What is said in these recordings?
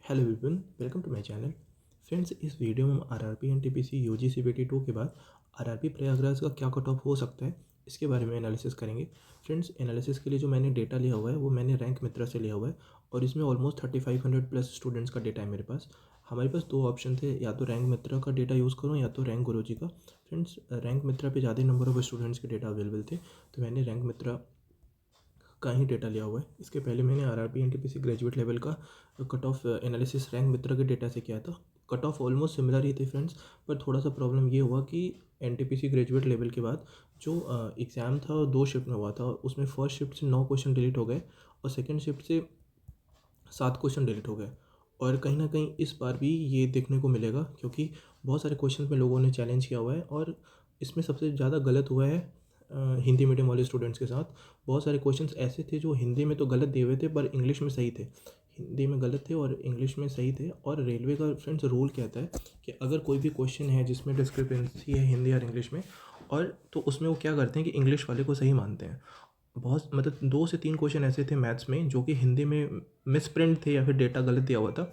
Hello everyone, welcome to my channel. Friends, इस video में हम आरआरबी एनटीपीसी यूजी सीबीटी 2 के बाद आरआरबी प्रयागराज का क्या कट ऑफ हो सकता है इसके बारे में एनालिसिस करेंगे। फ्रेंड्स, एनालिसिस के लिए जो मैंने डेटा लिया हुआ है वो मैंने रैंक मित्रा से लिया हुआ है और इसमें ऑलमोस्ट 3500 प्लस स्टूडेंट्स का डेटा है मेरे पास। हमारे पास दो ऑप्शन थे, या तो रैंक मित्रा का डेटा यूज़ करूँ या तो रैंक गुरुजी का। फ्रेंड्स, रैंक मित्रा पे ज़्यादा नंबर ऑफ स्टूडेंट्स के डेटा अवेलेबल थे, तो मैंने रैंक मित्रा का ही डेटा लिया हुआ है। इसके पहले मैंने आरआरबी एनटीपीसी ग्रेजुएट लेवल का कट ऑफ एनालिसिस रैंक मित्रा के डेटा से किया था। कट ऑफ ऑलमोस्ट सिमिलर ही थे फ्रेंड्स, पर थोड़ा सा प्रॉब्लम ये हुआ कि एनटीपीसी ग्रेजुएट लेवल के बाद जो एग्ज़ाम था वो दो शिफ्ट में हुआ था। उसमें फर्स्ट शिफ्ट से 9 क्वेश्चन डिलीट हो गए और सेकेंड शिफ्ट से 7 क्वेश्चन डिलीट हो गए। और कहीं ना कहीं इस बार भी ये देखने को मिलेगा, क्योंकि बहुत सारे क्वेश्चन में लोगों ने चैलेंज किया हुआ है और इसमें सबसे ज़्यादा गलत हुआ है हिंदी मीडियम वाले स्टूडेंट्स के साथ। बहुत सारे क्वेश्चंस ऐसे थे जो हिंदी में तो गलत दिए हुए थे पर इंग्लिश में सही थे। हिंदी में गलत थे और इंग्लिश में सही थे। और रेलवे का फ्रेंड्स रूल कहता है कि अगर कोई भी क्वेश्चन है जिसमें डिस्क्रिपेंसी है हिंदी और इंग्लिश में, और तो उसमें वो क्या करते हैं कि इंग्लिश वाले को सही मानते हैं। बहुत मतलब 2 से 3 क्वेश्चन ऐसे थे मैथ्स में जो कि हिंदी में मिसप्रिंट थे या फिर डेटा गलत दिया हुआ था,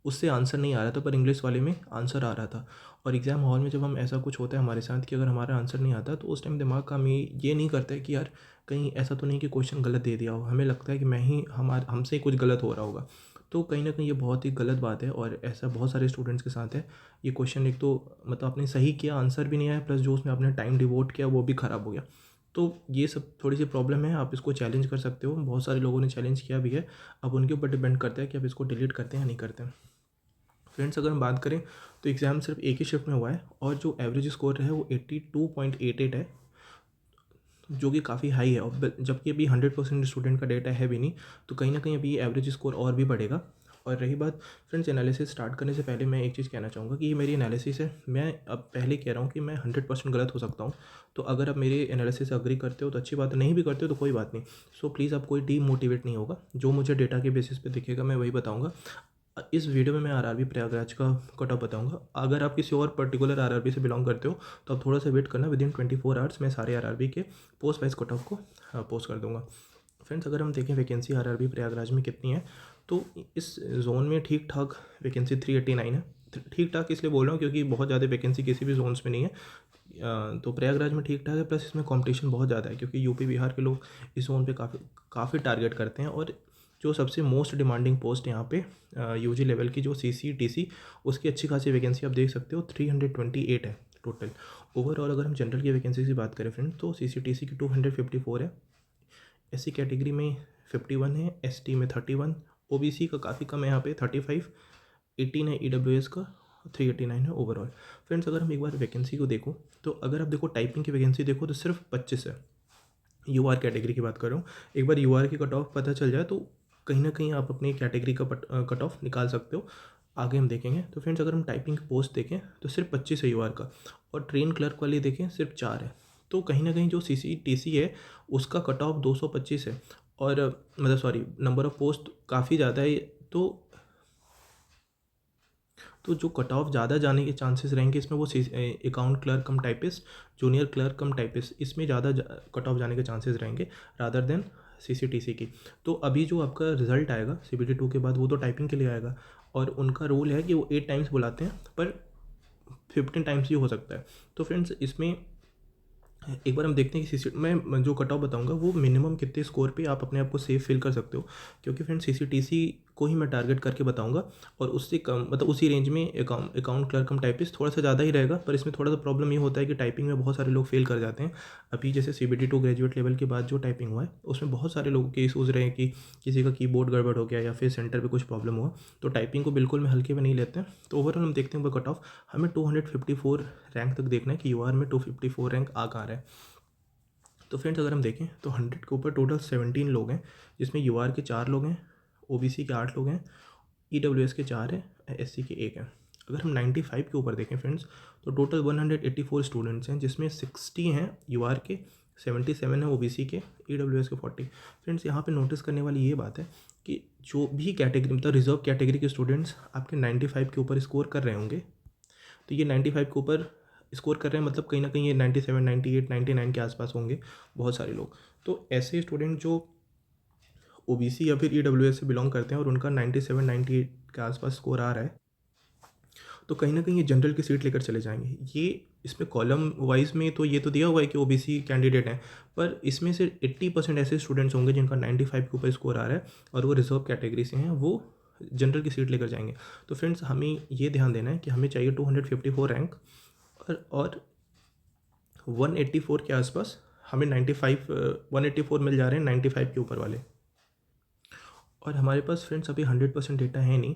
उससे आंसर नहीं आ रहा था पर इंग्लिश वाले में आंसर आ रहा था। और एग्ज़ाम हॉल में जब हम ऐसा कुछ होता है हमारे साथ कि अगर हमारा आंसर नहीं आता तो उस टाइम दिमाग का हम ये नहीं करता है कि यार कहीं ऐसा तो नहीं कि क्वेश्चन गलत दे दिया हो। हमें लगता है कि मैं ही हमसे ही कुछ गलत हो रहा होगा। तो कहीं ना कहीं ये बहुत ही गलत बात है और ऐसा बहुत सारे स्टूडेंट्स के साथ है। ये क्वेश्चन एक तो मतलब आपने सही किया, आंसर भी नहीं आया, प्लस जो उसमें आपने टाइम डिवोट किया वो भी ख़राब हो गया। तो ये सब थोड़ी सी प्रॉब्लम है। आप इसको चैलेंज कर सकते हो, बहुत सारे लोगों ने चैलेंज किया भी है। अब उनके ऊपर डिपेंड करता है कि आप इसको डिलीट करते हैं या नहीं करते हैं। फ्रेंड्स, अगर हम बात करें तो एग्ज़ाम सिर्फ एक ही शिफ्ट में हुआ है और जो एवरेज स्कोर है वो 82.88 है, जो कि काफ़ी हाई है। और जबकि अभी 100% स्टूडेंट का डेटा है भी नहीं, तो कहीं ना कहीं अभी एवरेज स्कोर और भी बढ़ेगा। और रही बात फ्रेंड्स एनालिसिस स्टार्ट करने से पहले, मैं एक चीज़ कहना चाहूँगा कि ये मेरी एनालिसिस है। मैं अब पहले कह रहा हूँ कि मैं 100% गलत हो सकता हूँ। तो अगर आप मेरी एनालिसिस से अग्री करते हो तो अच्छी बात है, नहीं भी करते हो तो कोई बात नहीं। सो प्लीज़, आप कोई डीमोटिवेट नहीं होगा। जो मुझे डेटा के बेसिस पे दिखेगा मैं वही बताऊँगा। इस वीडियो में मैं आरआरबी प्रयागराज का कट ऑफ बताऊंगा। अगर आप किसी और पर्टिकुलर आरआरबी से बिलोंग करते हो तो आप थोड़ा सा वेट करना। विदिन 24 आवर्स मैं सारे आरआरबी के पोस्ट वाइज कट ऑफ को पोस्ट कर दूंगा। फ्रेंड्स, अगर हम देखें वैकेंसी आरआरबी प्रयागराज में कितनी है, तो इस जोन में ठीक ठाक वैकेंसी 389 है। ठीक ठाक इसलिए बोल रहा हूँ क्योंकि बहुत ज़्यादा वैकेंसी किसी भी जोन्स में नहीं है। तो प्रयागराज में ठीक ठाक है, प्लस इसमें कंपटीशन बहुत ज़्यादा है क्योंकि यूपी बिहार के लोग इस जोन पे काफ़ी टारगेट करते हैं। और जो सबसे मोस्ट डिमांडिंग पोस्ट यहाँ पे यूजी लेवल की जो सीसी टीसी, उसकी अच्छी खासी वैकेंसी आप देख सकते हो 328 है टोटल। ओवरऑल अगर हम जनरल की वैकेंसी की बात करें फ्रेंड, तो सीसी टीसी की 254 है, एससी कैटेगरी में 51 है, एसटी में 31, ओबीसी का काफ़ी कम है यहाँ पे 35, 18 है ईडब्ल्यूएस का, 389 है ओवरऑल। फ्रेंड्स, अगर हम एक बार वैकेंसी को देखो तो अगर आप देखो टाइपिंग की वैकेंसी देखो तो सिर्फ 25 है। यूआर कैटेगरी की बात कर रहा हूँ। एक बार यूआर की कट ऑफ पता चल जाए तो कहीं ना कहीं आप अपनी कैटेगरी का कट ऑफ निकाल सकते हो। आगे हम देखेंगे। तो फ्रेंड्स, अगर हम टाइपिंग पोस्ट देखें तो सिर्फ 25 है यूआर का, और ट्रेन क्लर्क वाली देखें सिर्फ 4 है। तो कहीं ना कहीं जो सी टी सी है उसका कट ऑफ 225 है। और मतलब सॉरी, नंबर ऑफ़ पोस्ट काफ़ी ज़्यादा है। तो जो कट ऑफ ज़्यादा जाने के चांसेस रहेंगे इसमें वो अकाउंट क्लर्क कम टाइपिस्ट, जूनियर क्लर्क कम टाइपिस्ट, इसमें ज़्यादा कट ऑफ जाने के चांसेस रहेंगे रादर देन सीसीटीसी की। तो अभी जो आपका रिजल्ट आएगा सीबीटी 2 के बाद वो तो टाइपिंग के लिए आएगा, और उनका रूल है कि वो 8 टाइम्स बुलाते हैं पर 15 टाइम्स ही हो सकता है। तो फ्रेंड्स, इसमें एक बार हम देखते हैं कि मैं जो कट ऑफ बताऊंगा वो मिनिमम कितने स्कोर पे आप अपने आप को सेफ फील कर सकते हो, क्योंकि फ्रेंड्स सीसीटीसी को ही मैं टारगेट करके बताऊंगा। और उससे कम मतलब उसी रेंज में अकाउंट क्लर्क कम टाइपिस्ट थोड़ा सा ज़्यादा ही रहेगा, पर इसमें थोड़ा सा प्रॉब्लम ये होता है कि टाइपिंग में बहुत सारे लोग फेल कर जाते हैं। अभी जैसे सीबीटी 2 ग्रेजुएट लेवल के बाद जो टाइपिंग हुआ है उसमें बहुत सारे लोगों के इशूज़ रहे हैं कि किसी का कीबोर्ड गड़बड़ हो गया या फिर सेंटर पर कुछ प्रॉब्लम हुआ। तो टाइपिंग को बिल्कुल में हल्के में नहीं लेते हैं। तो ओवरऑल हम देखते हैं कट ऑफ हमें 254 रैंक तक देखना है कि यूआर में 254 रैंक आ कहाँ रहा है। तो फ्रेंड्स, अगर हम देखें तो 100 के ऊपर टोटल 17 लोग हैं, जिसमें यूआर के 4 लोग हैं, ओबीसी के 8 लोग हैं, ईडब्ल्यूएस के 4 हैं, एससी के 1 हैं। अगर हम 95 के ऊपर देखें फ्रेंड्स, तो टोटल 184 स्टूडेंट्स हैं, जिसमें 60 हैं यूआर के, 77 हैं ओबीसी के, ईडब्ल्यूएस के 40। फ्रेंड्स, यहाँ पे नोटिस करने वाली ये बात है कि जो भी कैटेगरी मतलब रिजर्व कैटेगरी के स्टूडेंट्स आपके 95 के ऊपर स्कोर कर रहे होंगे, तो ये 95 के ऊपर स्कोर कर रहे हैं मतलब कहीं ना कहीं ये 97, 98, 99 के आसपास होंगे बहुत सारे लोग। तो ऐसे स्टूडेंट जो ओबीसी या फिर ईडब्ल्यूएस से बिलोंग करते हैं और उनका 97 98 के आसपास स्कोर आ रहा है, तो कहीं ना कहीं ये जनरल की सीट लेकर चले जाएंगे। ये इसमें कॉलम वाइज में तो ये तो दिया हुआ है कि ओबीसी कैंडिडेट हैं, पर इसमें से 80% ऐसे स्टूडेंट्स होंगे जिनका 95 के ऊपर स्कोर आ रहा है और वो रिजर्व कैटेगरी से हैं, वो जनरल की सीट लेकर जाएंगे। तो फ्रेंड्स हमें ये ध्यान देना है कि हमें चाहिए 254 रैंक और 184 के आसपास हमें 95 184 मिल जा रहे हैं 95 के ऊपर वाले। और हमारे पास फ्रेंड्स अभी 100% डेटा है नहीं।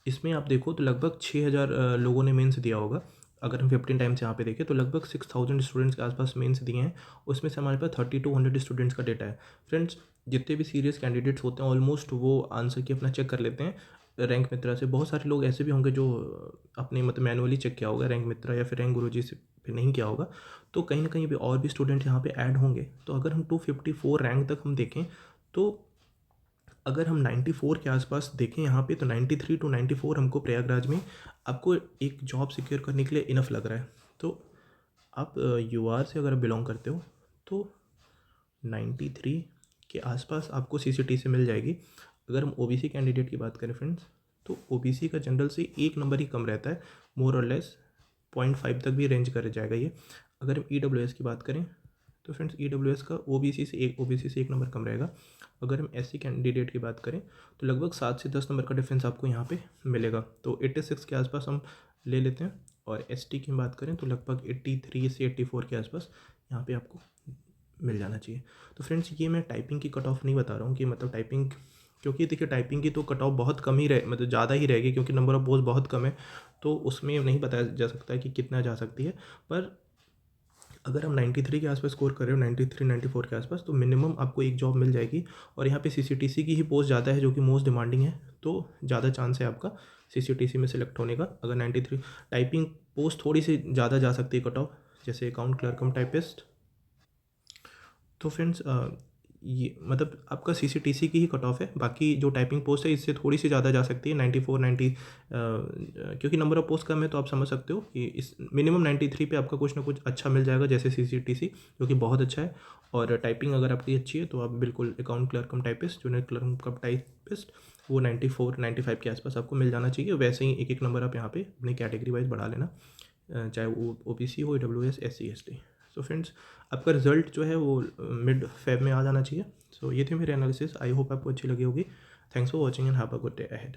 इसमें आप देखो तो लगभग 6000 लोगों ने मेंस दिया होगा। अगर हम 15 टाइम्स यहाँ पे देखें तो लगभग 6000 स्टूडेंट्स के आसपास मेंस दिए हैं। उसमें से हमारे पास 3200 स्टूडेंट्स का डेटा है। फ्रेंड्स जितने भी सीरियस कैंडिडेट्स होते हैं ऑलमोस्ट वो आंसर की अपना चेक कर लेते हैं रैंक मित्रा से। बहुत सारे लोग ऐसे भी होंगे जो अपने मतलब मैनुअली चेक किया होगा रैंक मित्रा या फिर रैंक गुरुजी से पे नहीं किया होगा। तो कहीं ना कहीं भी और भी स्टूडेंट यहाँ पे ऐड होंगे। तो अगर हम 254 रैंक तक हम देखें तो अगर हम 94 के आसपास देखें यहाँ पे तो 93 टू 94 हमको प्रयागराज में आपको एक जॉब सिक्योर करने के लिए इनफ लग रहा है। तो आप यूआर से अगर बिलोंग करते हो तो 93 के आसपास आपको सीसीटी से मिल जाएगी। अगर हम ओबीसी कैंडिडेट की बात करें फ्रेंड्स तो ओबीसी का जनरल से एक नंबर ही कम रहता है, मोर और लेस 0.5 तक भी रेंज कर जाएगा ये। अगर हम ईडब्ल्यूएस की बात करें तो फ्रेंड्स ईडब्ल्यूएस का ओबीसी से एक नंबर कम रहेगा। अगर हम एससी कैंडिडेट की बात करें तो लगभग 7 से 10 नंबर का डिफरेंस आपको यहाँ पे मिलेगा। तो 86 के आसपास हम ले लेते हैं। और एसटी की बात करें तो लगभग 83 से 84 के आसपास यहाँ पे आपको मिल जाना चाहिए। तो फ्रेंड्स ये मैं टाइपिंग की कट ऑफ नहीं बता रहा हूँ कि मतलब टाइपिंग, क्योंकि देखिए टाइपिंग की तो कट ऑफ बहुत कम ही रहे, मतलब ज़्यादा ही रहेगी क्योंकि नंबर ऑफ पोस्ट बहुत कम है। तो उसमें नहीं बताया जा सकता है कि कितना जा सकती है। पर अगर हम 93 के आसपास स्कोर कर रहे हो 93 94 के आसपास तो मिनिमम आपको एक जॉब मिल जाएगी। और यहाँ पे सीसीटीसी की ही पोस्ट ज़्यादा है जो कि मोस्ट डिमांडिंग है, तो ज़्यादा चांस है आपका सीसीटीसी में सेलेक्ट होने का। अगर 93 टाइपिंग पोस्ट थोड़ी सी ज़्यादा जा सकती है कट ऑफ, जैसे अकाउंट क्लर्क कम टाइपिस्ट। तो फ्रेंड्स ये मतलब आपका सीसीटीसी की ही कट ऑफ है। बाकी जो टाइपिंग पोस्ट है इससे थोड़ी सी ज़्यादा जा सकती है 94 90, क्योंकि नंबर ऑफ पोस्ट कम है तो आप समझ सकते हो कि इस मिनिमम 93 पे आपका कुछ ना कुछ अच्छा मिल जाएगा, जैसे सीसीटीसी जो कि बहुत अच्छा है। और टाइपिंग अगर आपकी अच्छी है तो आप बिल्कुल अकाउंट क्लर्क कम टाइपिस्ट, जूनियर क्लर्क कम टाइपिस्ट, वो 94 95 के आसपास आपको मिल जाना चाहिए। वैसे ही एक एक नंबर आप यहाँ पे अपनी कैटेगरी वाइज बढ़ा लेना, चाहे वो ओबीसी हो EWS SC ST. So friends आपका रिजल्ट जो है वो मिड फेब में आ जाना चाहिए। सो ये थी मेरी एनालिसिस, आई होप आपको अच्छी लगी होगी। Thanks for watching and have a good day ahead.